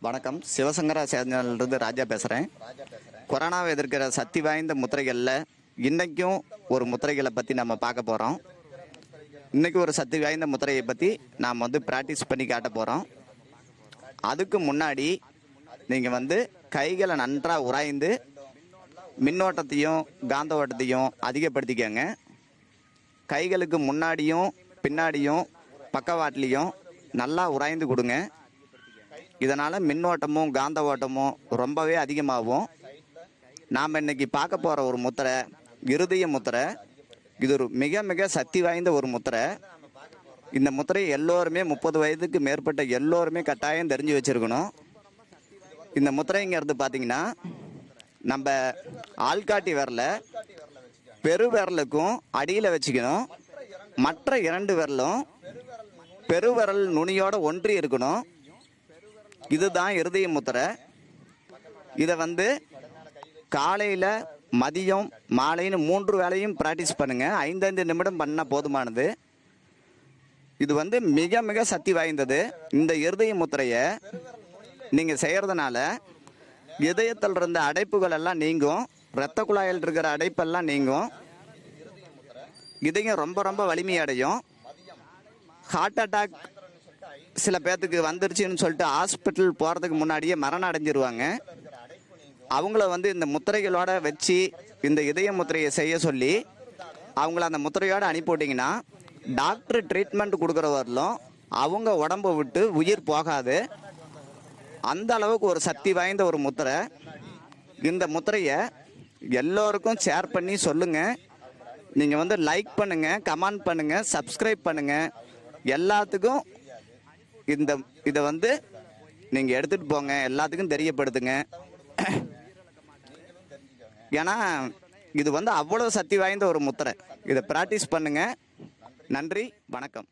வணக்கம். சிவசங்கரா சேனலிருந்து ராஜா பேசுகிறேன். கொரோனாவை எதிர்க்கிற சக்தி வாய்ந்த முத்திரைகளில் இன்றைக்கும் ஒரு முத்திரைகளை பற்றி நம்ம பார்க்க போகிறோம். இன்றைக்கி ஒரு சக்தி வாய்ந்த முத்திரையை பற்றி நாம் ப்ராக்டிஸ் பண்ணி காட்ட போகிறோம். அதுக்கு முன்னாடி நீங்கள் கைகளை நன்றாக உராய்ந்து மின்னோட்டத்தையும் காந்த ஓட்டத்தையும் அதிகப்படுத்திக்கங்க. கைகளுக்கு முன்னாடியும் பின்னாடியும் பக்கவாட்டிலையும் நல்லா உராய்ந்து கொடுங்க. இதனால் மின்னோட்டமும் காந்த ஓட்டமும் ரொம்பவே அதிகமாகும். நாம் இன்றைக்கி பார்க்க போகிற ஒரு முத்திரை இருதய முத்திரை. இது ஒரு மிக மிக சக்தி வாய்ந்த ஒரு முத்திரை. இந்த முத்திரை எல்லோருமே 30 வயதுக்கு மேற்பட்ட எல்லோருமே கட்டாயம் தெரிஞ்சு வச்சுருக்கணும். இந்த முத்திரைங்கிறது பார்த்திங்கன்னா நம்ம ஆள்காட்டி விரலை பெரு விரலுக்கும் அடியில் வச்சுக்கணும். மற்ற 2 விரலும் பெருவிரல் நுனியோட ஒன்றி இருக்கணும். இதுதான் இருதய முத்திரை. இதை காலையில் மதியம் மாலைன்னு 3 வேளையும் ப்ராக்டிஸ் பண்ணுங்கள். 5 நிமிடம் பண்ணால் போதுமானது. இது மிக மிக சக்தி வாய்ந்தது. இந்த இருதய முத்திரையை நீங்கள் செய்கிறதுனால இதயத்தில் இருந்த அடைப்புகள் எல்லாம் நீங்கும். இரத்த குழாயில் இருக்கிற அடைப்பெல்லாம் நீங்கும். இதயம் ரொம்ப ரொம்ப வலிமையடையும். ஹார்ட் அட்டாக் சில பேர்த்துக்கு வந்துருச்சுன்னு சொல்லிட்டு ஹாஸ்பிட்டல் போகிறதுக்கு முன்னாடியே மரணம் அடைஞ்சிருவாங்க. அவங்கள இந்த முத்திரைகளோட வச்சு இந்த இதய முத்திரையை செய்ய சொல்லி அவங்கள அந்த முத்திரையோடு அனுப்பிவிட்டிங்கன்னா டாக்டர் ட்ரீட்மெண்ட் கொடுக்குற வரலும் அவங்க உடம்பை விட்டு உயிர் போகாது. அந்த அளவுக்கு ஒரு சக்தி வாய்ந்த ஒரு முத்திரை. இந்த முத்திரையை எல்லோருக்கும் ஷேர் பண்ணி சொல்லுங்கள். நீங்கள் லைக் பண்ணுங்கள், கமெண்ட் பண்ணுங்கள், சப்ஸ்கிரைப் பண்ணுங்கள். எல்லாத்துக்கும் இதை நீங்கள் எடுத்துகிட்டு போங்க. எல்லாத்துக்கும் தெரியப்படுத்துங்க. ஏன்னா இது அவ்வளோ சக்தி வாய்ந்த ஒரு முத்திரை. இதை ப்ராக்டிஸ் பண்ணுங்கள். நன்றி, வணக்கம்.